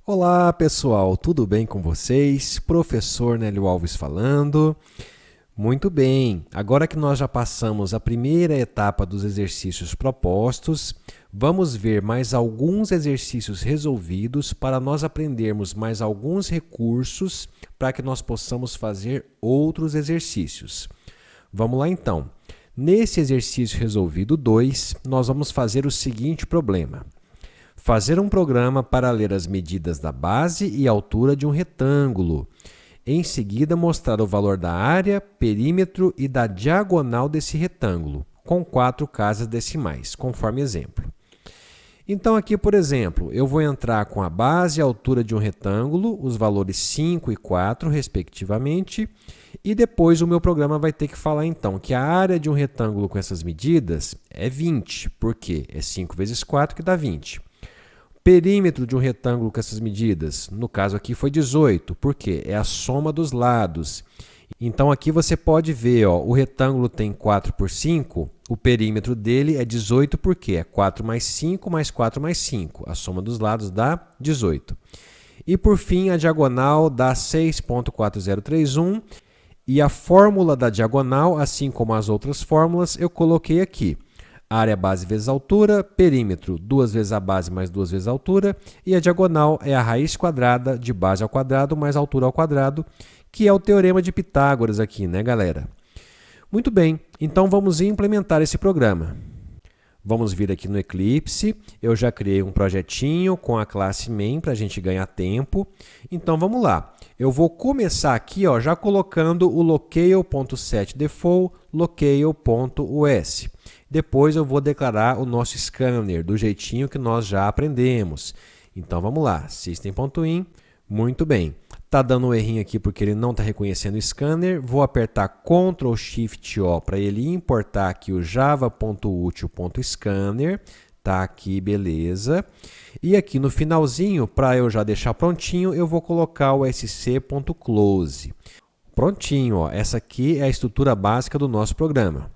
Olá pessoal, tudo bem com vocês? Professor Nélio Alves falando. Muito bem, agora que nós já passamos a primeira etapa dos exercícios propostos, vamos ver mais alguns exercícios resolvidos para nós aprendermos mais alguns recursos para que nós possamos fazer outros exercícios. Vamos lá então. Nesse exercício resolvido 2, nós vamos fazer o seguinte problema. Fazer um programa para ler as medidas da base e altura de um retângulo. Em seguida, mostrar o valor da área, perímetro e da diagonal desse retângulo, com 4 casas decimais, conforme exemplo. Então, aqui, por exemplo, eu vou entrar com a base e a altura de um retângulo, os valores 5 e 4, respectivamente, e depois o meu programa vai ter que falar, então, que a área de um retângulo com essas medidas é 20, porque é 5 vezes 4 que dá 20. Perímetro de um retângulo com essas medidas, no caso aqui foi 18, porque é a soma dos lados. Então aqui você pode ver, o retângulo tem 4 por 5, o perímetro dele é 18 porque é 4 mais 5 mais 4 mais 5. A soma dos lados dá 18. E por fim, a diagonal dá 6.4031 e a fórmula da diagonal, assim como as outras fórmulas, eu coloquei aqui. Área base vezes altura, perímetro 2 vezes a base mais 2 vezes a altura, e a diagonal é a raiz quadrada de base ao quadrado mais altura ao quadrado, que é o teorema de Pitágoras aqui, né, galera? Muito bem, então vamos implementar esse programa. Vamos vir aqui no Eclipse, eu já criei um projetinho com a classe main para a gente ganhar tempo. Então vamos lá, eu vou começar aqui já colocando o locale.setDefault, locale.us. Depois eu vou declarar o nosso scanner do jeitinho que nós já aprendemos. Então vamos lá, system.in, muito bem. Está dando um errinho aqui porque ele não está reconhecendo o scanner. Vou apertar Ctrl Shift O para ele importar aqui o java.util.scanner. Tá aqui, beleza. E aqui no finalzinho, para eu já deixar prontinho, eu vou colocar o sc.close. Prontinho, essa aqui é a estrutura básica do nosso programa.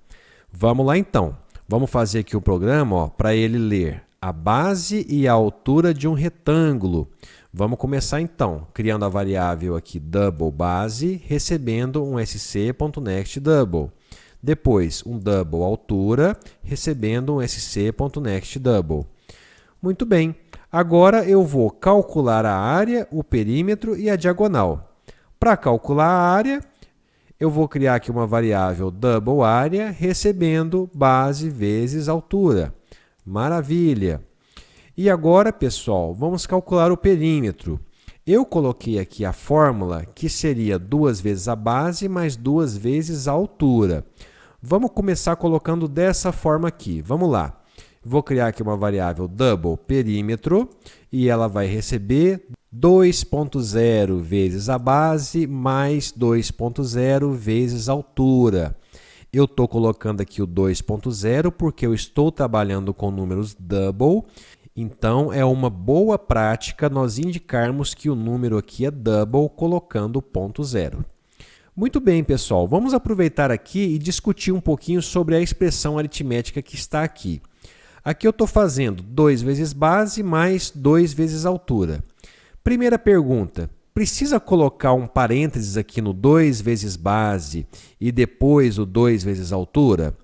Vamos lá então. Vamos fazer aqui o programa para ele ler a base e a altura de um retângulo. Vamos começar então, criando a variável aqui double base, recebendo um sc.nextDouble. Depois, um double altura, recebendo um sc.nextDouble. Muito bem, agora eu vou calcular a área, o perímetro e a diagonal. Para calcular a área, eu vou criar aqui uma variável double área, recebendo base vezes altura. Maravilha! E agora, pessoal, vamos calcular o perímetro. Eu coloquei aqui a fórmula que seria 2 vezes a base mais 2 vezes a altura. Vamos começar colocando dessa forma aqui. Vamos lá. Vou criar aqui uma variável double perímetro e ela vai receber 2.0 vezes a base mais 2.0 vezes a altura. Eu estou colocando aqui o 2.0 porque eu estou trabalhando com números double. Então, é uma boa prática nós indicarmos que o número aqui é double colocando o ponto zero. Muito bem, pessoal. Vamos aproveitar aqui e discutir um pouquinho sobre a expressão aritmética que está aqui. Aqui eu estou fazendo 2 vezes base mais 2 vezes altura. Primeira pergunta, precisa colocar um parênteses aqui no 2 vezes base e depois o 2 vezes altura?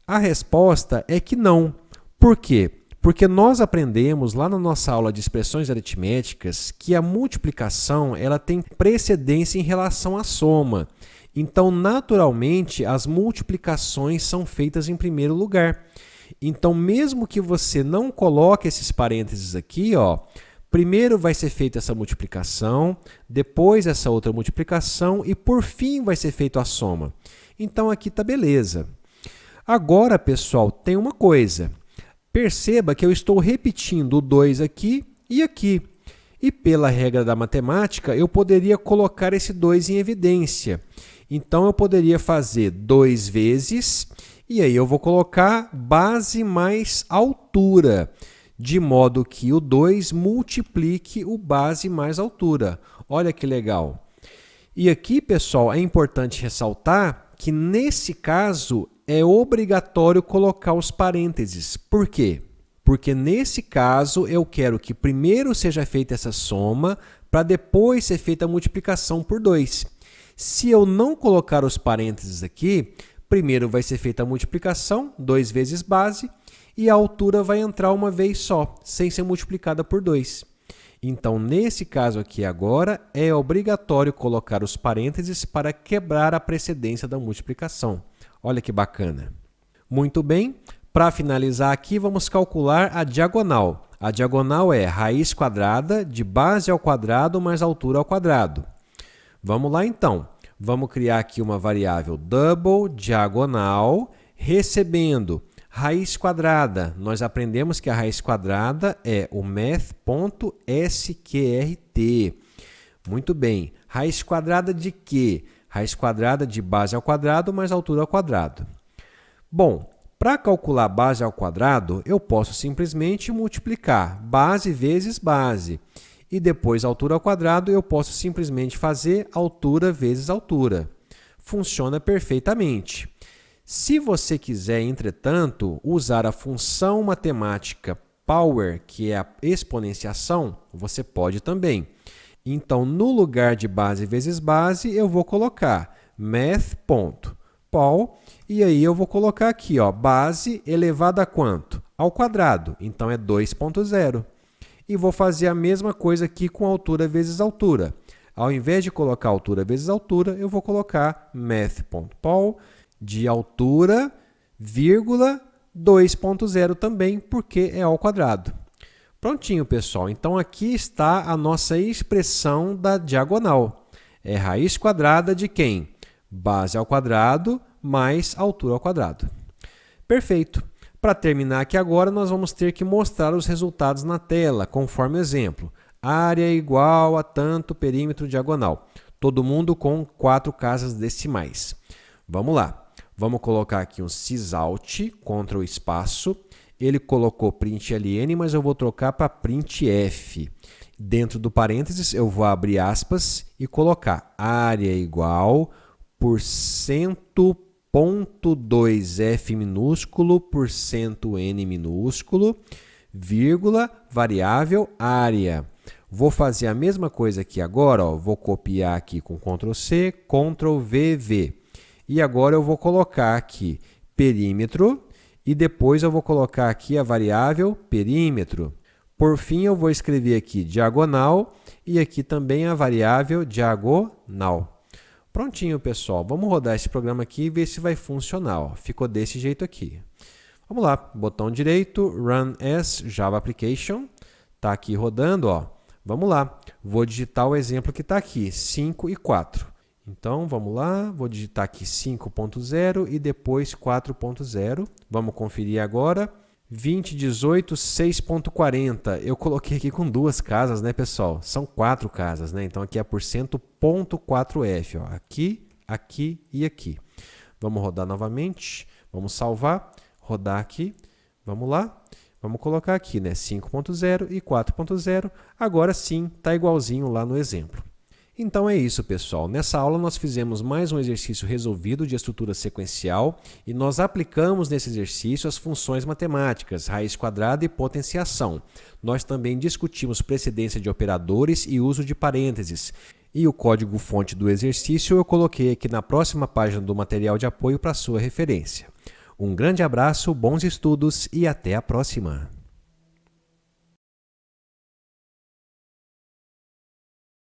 A resposta é que não. Por quê? Porque nós aprendemos lá na nossa aula de expressões aritméticas que a multiplicação ela tem precedência em relação à soma. Então, naturalmente, as multiplicações são feitas em primeiro lugar. Então, mesmo que você não coloque esses parênteses aqui, primeiro vai ser feita essa multiplicação, depois essa outra multiplicação e, por fim, vai ser feita a soma. Então, aqui está beleza. Agora, pessoal, tem uma coisa. Perceba que eu estou repetindo o 2 aqui e aqui. E pela regra da matemática, eu poderia colocar esse 2 em evidência. Então, eu poderia fazer 2 vezes, e aí eu vou colocar base mais altura, de modo que o 2 multiplique o base mais altura. Olha que legal. E aqui, pessoal, é importante ressaltar que, nesse caso, é obrigatório colocar os parênteses. Por quê? Porque nesse caso eu quero que primeiro seja feita essa soma para depois ser feita a multiplicação por 2. Se eu não colocar os parênteses aqui, primeiro vai ser feita a multiplicação, 2 vezes base, e a altura vai entrar uma vez só, sem ser multiplicada por 2. Então, nesse caso aqui agora, é obrigatório colocar os parênteses para quebrar a precedência da multiplicação. Olha que bacana. Muito bem, para finalizar aqui, vamos calcular a diagonal. A diagonal é raiz quadrada de base ao quadrado mais altura ao quadrado. Vamos lá então. Vamos criar aqui uma variável double diagonal, recebendo raiz quadrada. Nós aprendemos que a raiz quadrada é o math.sqrt. Muito bem. Raiz quadrada de quê? Raiz quadrada de base ao quadrado mais altura ao quadrado. Bom, para calcular base ao quadrado, eu posso simplesmente multiplicar base vezes base. E depois altura ao quadrado, eu posso simplesmente fazer altura vezes altura. Funciona perfeitamente. Se você quiser, entretanto, usar a função matemática power, que é a exponenciação, você pode também. Então, no lugar de base vezes base, eu vou colocar math.pol, e aí eu vou colocar aqui, ó, base elevada a quanto? Ao quadrado, então é 2.0. E vou fazer a mesma coisa aqui com altura vezes altura. Ao invés de colocar altura vezes altura, eu vou colocar math.pol, de altura, vírgula, 2.0 também, porque é ao quadrado. Prontinho, pessoal. Então, aqui está a nossa expressão da diagonal. É raiz quadrada de quem? Base ao quadrado mais altura ao quadrado. Perfeito. Para terminar aqui agora, nós vamos ter que mostrar os resultados na tela, conforme o exemplo. Área igual a tanto perímetro diagonal. Todo mundo com 4 casas decimais. Vamos lá. Vamos colocar aqui um sysout contra o espaço. Ele colocou println, mas eu vou trocar para printf. Dentro do parênteses, eu vou abrir aspas e colocar área igual por 100.2f minúsculo por 100n minúsculo, vírgula, variável área. Vou fazer a mesma coisa aqui agora, ó. Vou copiar aqui com Ctrl+C, Ctrl+V. E agora eu vou colocar aqui perímetro e depois eu vou colocar aqui a variável perímetro. Por fim, eu vou escrever aqui diagonal e aqui também a variável diagonal. Prontinho, pessoal. Vamos rodar esse programa aqui e ver se vai funcionar. Ó. Ficou desse jeito aqui. Vamos lá. Botão direito, Run as Java Application. Está aqui rodando. Ó. Vamos lá. Vou digitar o exemplo que está aqui, 5 e 4. Então, vamos lá, vou digitar aqui 5.0 e depois 4.0. Vamos conferir agora. 2018, 6.40. Eu coloquei aqui com 2 casas, né, pessoal? São 4 casas, né? Então, aqui é por cento ponto 4f. Ó. Aqui, aqui e aqui. Vamos rodar novamente. Vamos salvar. Rodar aqui. Vamos lá. Vamos colocar aqui, né? 5.0 e 4.0. Agora sim, está igualzinho lá no exemplo. Então é isso, pessoal. Nessa aula nós fizemos mais um exercício resolvido de estrutura sequencial e nós aplicamos nesse exercício as funções matemáticas, raiz quadrada e potenciação. Nós também discutimos precedência de operadores e uso de parênteses. E o código-fonte do exercício eu coloquei aqui na próxima página do material de apoio para sua referência. Um grande abraço, bons estudos e até a próxima!